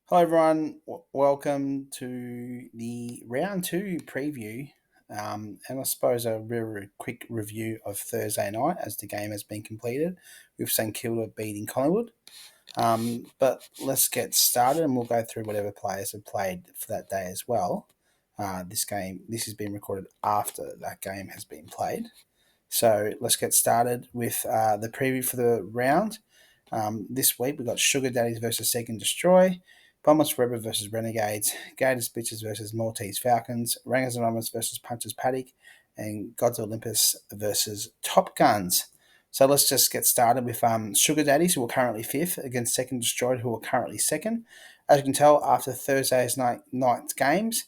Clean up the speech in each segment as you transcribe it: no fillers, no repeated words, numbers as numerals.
Hi everyone, welcome to the round two preview, and I suppose a very quick review of Thursday night as the game has been completed with St Kilda beating Collingwood. But let's get started, and we'll go through whatever players have played for that day as well. This has been recorded after that game has been played. So let's get started with the preview for the round. This week we've got Sugar Daddies versus Seek and Destroy, Bombers Forever versus Renegades, Gators Bitches versus Maltese Falcons, Rangers Anonymous versus Punches Paddock, and Gods of Olympus versus Top Guns. So let's just get started with Sugar Daddies, who are currently fifth, against Second Destroyed, who are currently second. As you can tell, after Thursday's night's games,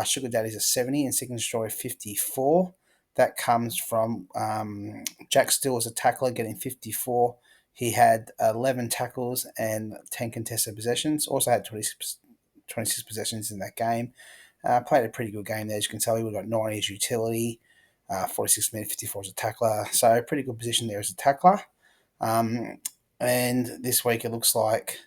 Sugar Daddies are 70 and Second Destroyed 54. That comes from Jack Steele as a tackler getting 54. He had 11 tackles and 10 contested possessions. Also had 26 possessions in that game. Played a pretty good game there. As you can tell, he got 90 as utility, 46 minutes, 54 as a tackler. So pretty good position there as a tackler. And this week it looks like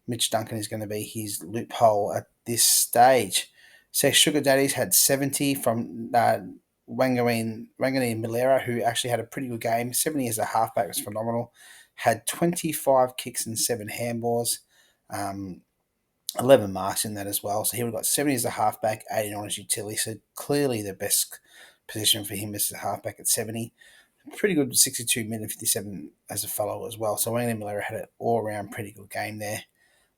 Mitch Duncan is going to be his loophole at this stage. So Sugar Daddies had 70 from Wangani Milera, who actually had a pretty good game. 70 as a halfback was phenomenal. Had 25 kicks and 7 handballs. 11 marks in that as well. So he would have got 70 as a halfback, 89 as utility. So clearly the best position for him is a halfback at 70. Pretty good 62 minutes, 57 as a fellow as well. So Wayne Miller had an all around pretty good game there.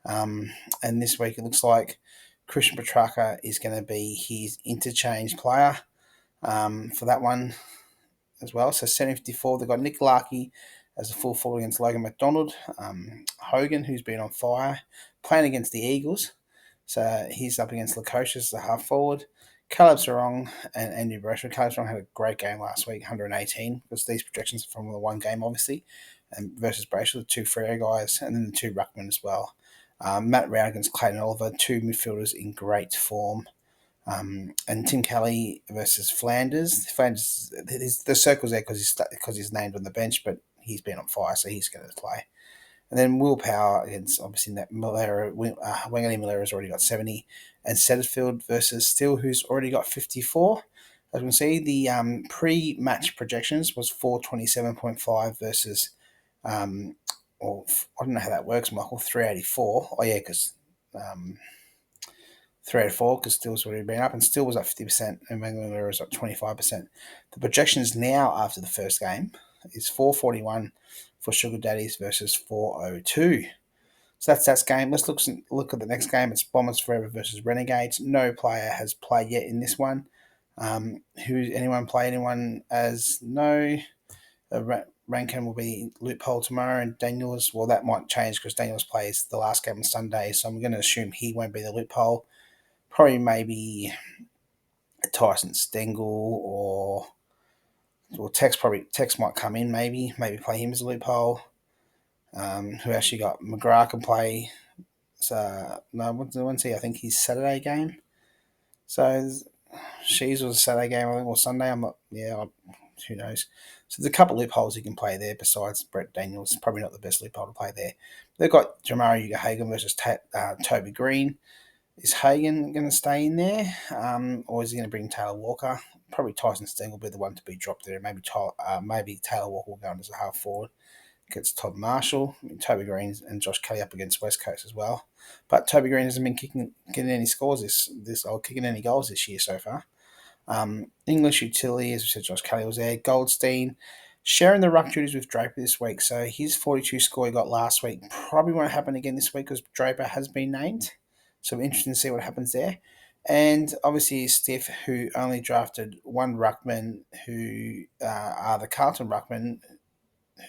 And this week it looks like Christian Petrarca is going to be his interchange player for that one as well. So 754, they've got Nick Larkey as a full forward against Logan McDonald. Hogan, who's been on fire, playing against the Eagles. So he's up against Lukosius as a half forward. Caleb Sarong and Andrew Bradshaw. Caleb Sarong had a great game last week, 118, because these projections are from the one game, obviously, and versus Bradshaw, the two Freo guys, and then the two Ruckman as well. Matt Rowd against Clayton Oliver, two midfielders in great form. And Tim Kelly versus Flanders. Flanders, the circle's there because he's named on the bench, but he's been on fire, so he's going to play. And then Willpower against obviously that Malera, Wangani Malera has already got 70, and Setterfield versus Steele, who's already got 54. As we can see, the pre-match projections was 427.5 versus, or I don't know how that works, Michael, 384. Oh yeah, because 384 because Steele's already been up, and Steele was up 50%, and Wangani was up 25%. The projections now after the first game is 441 for Sugar Daddies versus 402. So that's that game. Let's look at the next game. It's Bombers Forever versus Renegades. No player has played yet in this one. Anyone play anyone as no? Rankin will be loophole tomorrow, and Daniels, well, that might change because Daniels plays the last game on Sunday, so I'm going to assume he won't be the loophole. Probably maybe Tyson Stengel or Tex might come in maybe play him as a loophole. Who actually got McGrath can play. So no, when's he? I think he's Saturday game. So She's was a Saturday game, I think, or Sunday. I'm not. Yeah, who knows? So there's a couple of loopholes he can play there besides Brett Daniels. Probably not the best loophole to play there. They've got Jamari Hagan versus Toby Green. Is Hagan going to stay in there, or is he going to bring Taylor Walker? Probably Tyson Stengel will be the one to be dropped there. Maybe Taylor Walker will go on as a half forward. Gets Todd Marshall, Toby Green, and Josh Kelly up against West Coast as well. But Toby Green hasn't been getting any scores or kicking any goals this year so far. English utility, as we said, Josh Kelly was there. Goldstein sharing the ruck duties with Draper this week. So his 42 score he got last week probably won't happen again this week because Draper has been named. So I'm interested to see what happens there. And obviously Stiff, who only drafted one ruckman, who are the Carlton ruckman,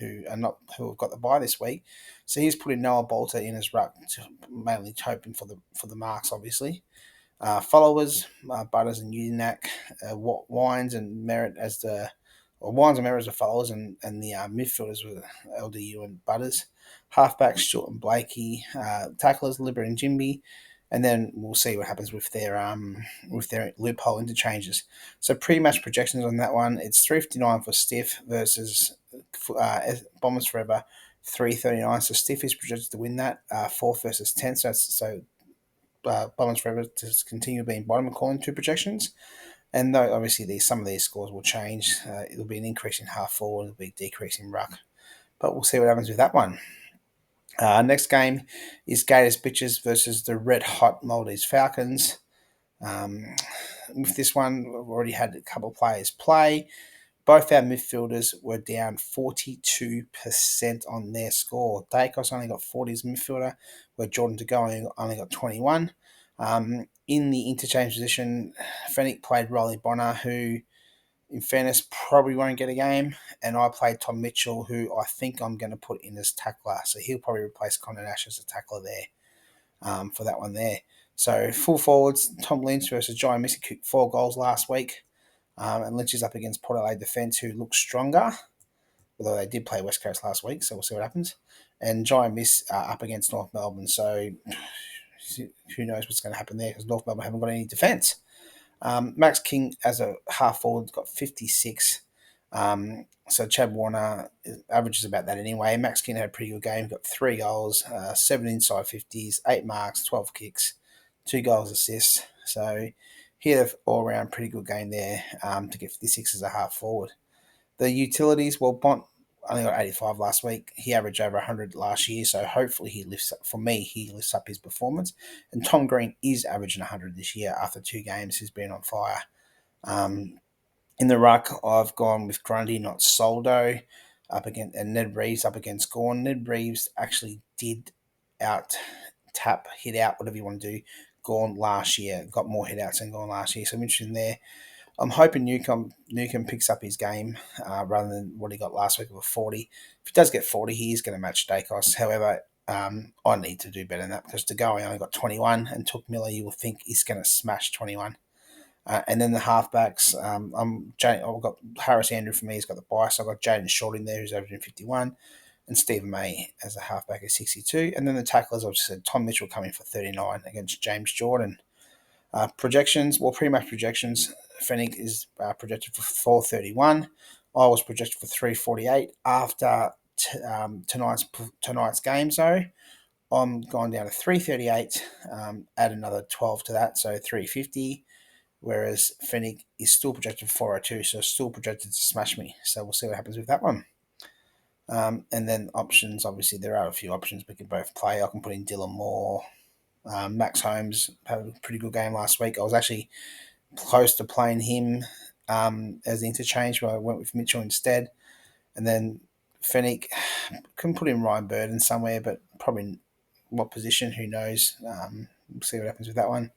who have got the bye this week. So he's putting Noah Bolter in as ruck, mainly hoping for the marks, obviously. Followers, Butters and Udinak, Wines and Merritt as Wines and Merritt as the followers, and the midfielders were LDU and Butters. Halfbacks, Short and Blakey. Tacklers, Libber and Jimby. And then we'll see what happens with their loophole interchanges. So pre-match projections on that one, it's 359 for Stiff versus Bombers Forever, 339. So Stiff is projected to win that, fourth versus 10th. So Bombers forever to continue being bottom according to projections. And though obviously some of these scores will change, it'll be an increase in half forward, it'll be a decrease in ruck. But we'll see what happens with that one. Next game is Gators Bitches versus the Red Hot Maltese Falcons. With this one, we've already had a couple of players play. Both our midfielders were down 42% on their score. Dacos only got 40 as a midfielder, where Jordan De only got 21. In the interchange position, Fennick played Riley Bonner, who, in fairness, probably won't get a game. And I played Tom Mitchell, who I think I'm going to put in as tackler. So he'll probably replace Connor Nash as a tackler there for that one there. So full forwards, Tom Lynch versus John Missy kicked 4 goals last week. And Lynch is up against Port Adelaide defence, who looks stronger, although they did play West Coast last week, so we'll see what happens. And Giant Miss up against North Melbourne, so who knows what's going to happen there because North Melbourne haven't got any defence. Max King as a half forward got 56. So Chad Warner averages about that anyway. Max King had a pretty good game, got 3 goals, 7 inside 50s, 8 marks, 12 kicks, 2 goals assists. So he had an all-round pretty good game there to get 56 as a half forward. The utilities, well, Bont only got 85 last week. He averaged over 100 last year, so hopefully he lifts up. For me, he lifts up his performance. And Tom Green is averaging 100 this year after 2 games. He's been on fire. In the ruck, I've gone with Grundy, not Soldo, up against, and Ned Reeves up against Gawn. Ned Reeves actually did hit out, whatever you want to do, Gawn last year. Got more hit outs than Gawn last year, so I'm interested in there. I'm hoping Newcomb picks up his game rather than what he got last week of a 40. If he does get 40, he is going to match Dacos. However, I need to do better than that because De Goey only got 21 and Took Miller, you will think, is going to smash 21. And then the halfbacks, I've got Harris Andrew for me, he's got the bias. I've got Jaden Short in there, who's averaging 51, and Stephen May as a halfback at 62. And then the tacklers, I've just said Tom Mitchell coming for 39 against James Jordan. Projections, well, pre-match projections, Fennick is projected for 431. I was projected for 348 after tonight's game, so I'm going down to 338, add another 12 to that, so 350, whereas Fennick is still projected for 402, so still projected to smash me, so we'll see what happens with that one. And then options, obviously there are a few options we can both play. I can put in Dylan Moore. Max Holmes had a pretty good game last week. I was actually close to playing him as the interchange, but I went with Mitchell instead. And then Fennick, can put in Ryan Burden somewhere, but probably what position, who knows. We'll see what happens with that one.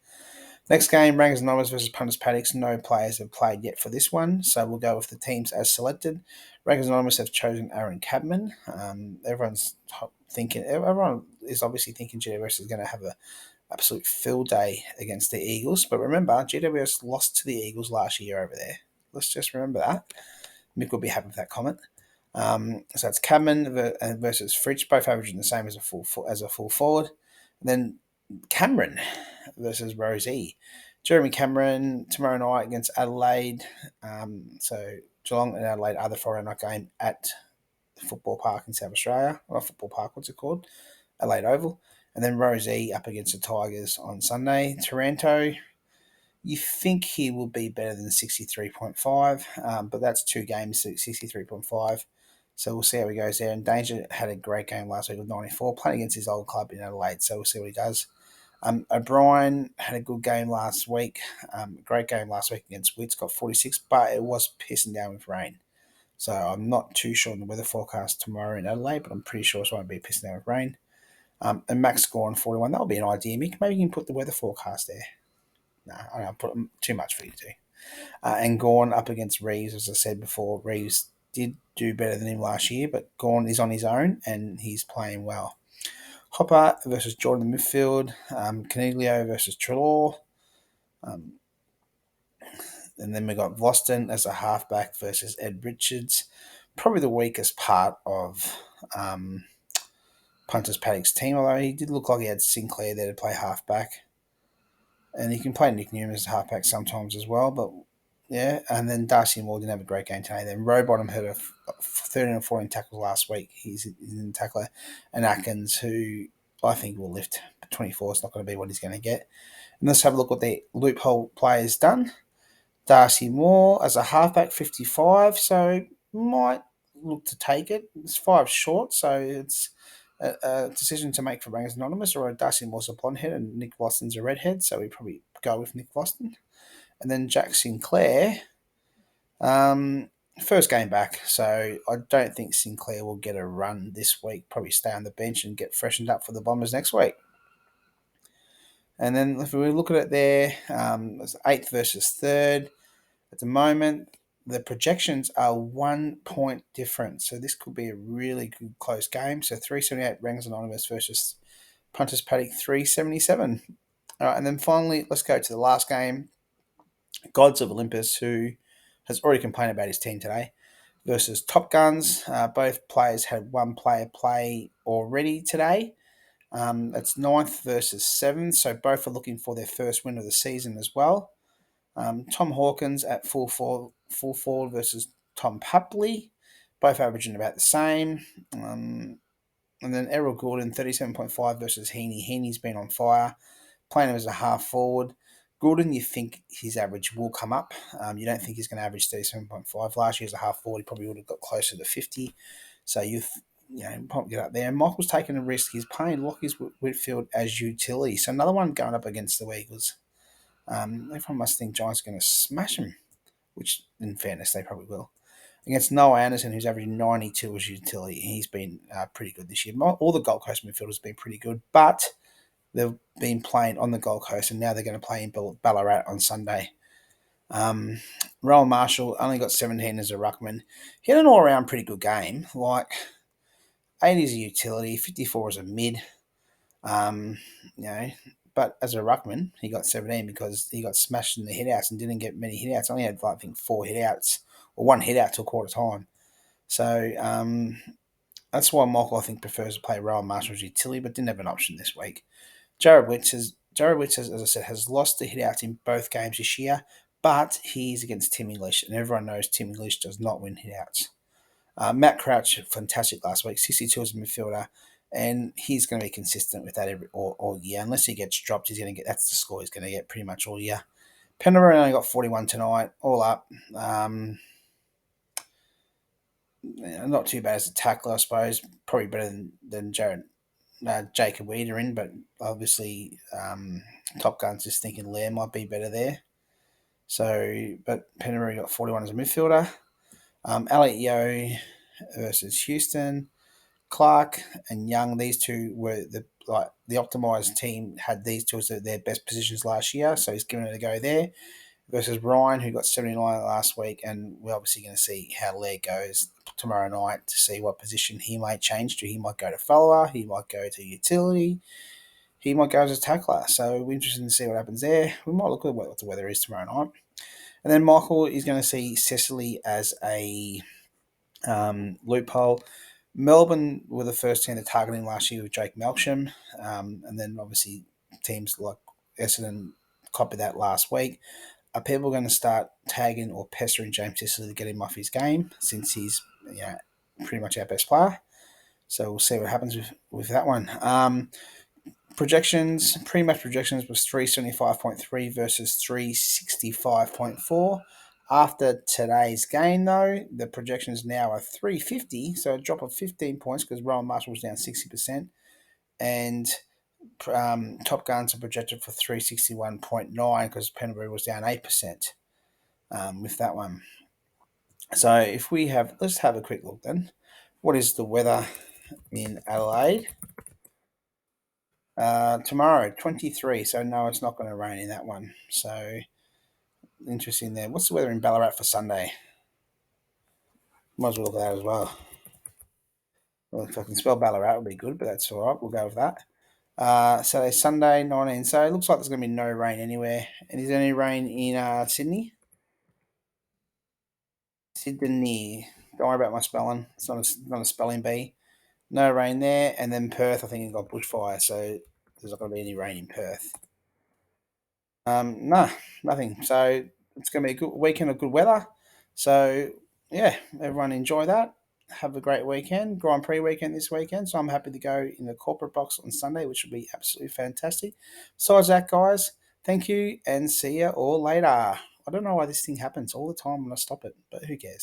Next game, Rangers Anonymous versus Punters Paddocks. No players have played yet for this one, so we'll go with the teams as selected. Rangers Anonymous have chosen Aaron Cadman. Everyone is obviously thinking GWS is going to have an absolute field day against the Eagles, but remember, GWS lost to the Eagles last year over there. Let's just remember that. Mick will be happy with that comment. So it's Cadman versus Fritsch, both averaging the same as a full forward. And then Cameron versus Rosie. Jeremy Cameron tomorrow night against Adelaide. So Geelong and Adelaide are the Friday night game at the Football Park in South Australia. Or Football Park, what's it called? Adelaide Oval. And then Rosie up against the Tigers on Sunday. Taranto, you think he will be better than 63.5, but that's 2 games, 63.5. So we'll see how he goes there. And Danger had a great game last week with 94, playing against his old club in Adelaide. So we'll see what he does. O'Brien had a good game last week. Great game last week against Wits, got 46, but it was pissing down with rain. So I'm not too sure on the weather forecast tomorrow in Adelaide, but I'm pretty sure it's going to be pissing down with rain. And Max score on 41. That'll be an idea, Mick. Maybe you can put the weather forecast there. No, I don't put too much for you to do. And Gawn up against Reeves, as I said before. Reeves did do better than him last year, but Gawn is on his own and he's playing well. Hopper versus Jordan in the midfield. Caniglio versus Trelaw. And then we got Voston as a halfback versus Ed Richards. Probably the weakest part of Punters Paddock's team, although he did look like he had Sinclair there to play halfback. And he can play Nick Newman as a halfback sometimes as well, but yeah. And then Darcy Moore didn't have a great game today. Then Rowbottom had a 13 or 14 tackles last week. He's in the tackler. And Atkins, who I think will lift 24 is not going to be what he's going to get. And let's have a look what the loophole players done. Darcy Moore as a halfback, 55, so might look to take it. It's five short, so it's a decision to make for Rangers Anonymous, or Darcy Moore's a blonde head and Nick Boston's a redhead, so we probably go with Nick Boston. And then Jack Sinclair, um, first game back, so I don't think Sinclair will get a run this week. Probably stay on the bench and get freshened up for the Bombers next week. And then if we look at it there, it's eighth versus third. At the moment, the projections are 1 point difference, so this could be a really good close game. So 378 Rangers Anonymous versus Punters Paddock 377. All right, and then finally, let's go to the last game. Gods of Olympus, who has already complained about his team today, versus Top Guns. Both players had one player play already today. It's ninth versus seventh, so both are looking for their first win of the season as well. Tom Hawkins at full forward versus Tom Papley, both averaging about the same. And then Errol Gordon, 37.5 versus Heaney. Heaney's been on fire, playing him as a half forward. Gordon, you think his average will come up. You don't think he's going to average 37.5. Last year as a half forward, he probably would have got closer to 50. So probably get up there. And Michael's taking a risk. He's playing Lockie's Whitfield as utility. So another one going up against the Eagles. Everyone must think Giants are going to smash them, which, in fairness, they probably will. Against Noah Anderson, who's averaging 92 as utility, he's been pretty good this year. All the Gold Coast midfielders have been pretty good, but they've been playing on the Gold Coast, and now they're going to play in Ballarat on Sunday. Rowan Marshall only got 17 as a ruckman. He had an all-around pretty good game, like 80 as a utility, 54 as a mid. Um, you know, but as a ruckman, he got 17 because he got smashed in the hitouts and didn't get many hitouts. Only had, I think, 4 hitouts or 1 hitout till quarter time. So that's why Michael, I think, prefers to play Rowan Marshall as utility, but didn't have an option this week. Jared Witz, as I said, has lost the hitouts in both games this year, but he's against Tim English, and everyone knows Tim English does not win hitouts. Matt Crouch, fantastic last week, 62 as a midfielder, and he's going to be consistent with that all year. Unless he gets dropped, he's going to get that's the score he's going to get pretty much all year. Penrith only got 41 tonight, all up. Not too bad as a tackler, I suppose. Probably better than Jacob Wiederin, but obviously Top Gun's just thinking Lair might be better there. So, but Penrith got 41 as a midfielder. Elliot Yeo versus Houston. Clark and Young, these two were the optimised team had these two as their best positions last year, so he's giving it a go there. Versus Ryan, who got 79 last week, and we're obviously going to see how Lair goes tomorrow night to see what position he might change to. He might go to follower, he might go to utility, he might go as a tackler. So we're interested to see what happens there. We might look at what the weather is tomorrow night. And then Michael is going to see Cecily as a loophole. Melbourne were the first team to target him last year with Jake Melksham, and then obviously teams like Essendon copied that last week. Are people going to start tagging or pestering James Sicily to get him off his game since he's pretty much our best player? So we'll see what happens with that one. Projections, pre-match projections was 375.3 versus 365.4. After today's game, though, the projections now are 350, so a drop of 15 points because Rowan Marshall was down 60%. And Top Guns are projected for 361.9 because Penrith was down 8% with that one. So if we have, let's have a quick look then. What is the weather in Adelaide? Tomorrow, 23. So no, it's not going to rain in that one. So interesting there. What's the weather in Ballarat for Sunday? Might as well look at that as well. Well, if I can spell Ballarat, would be good, but that's all right. We'll go with that. So Sunday, 19. So it looks like there's going to be no rain anywhere. And is there any rain in Sydney? Sydney. Don't worry about my spelling. It's not a spelling bee. No rain there. And then Perth, I think it got bushfire. So there's not going to be any rain in Perth. No, nothing. So it's going to be a good weekend of good weather. So yeah, everyone enjoy that. have a great weekend. Grand Prix weekend this weekend. So I'm happy to go in the corporate box on Sunday, which will be absolutely fantastic. Besides that, guys, thank you and see you all later. I don't know why this thing happens all the time when I stop it, but who cares?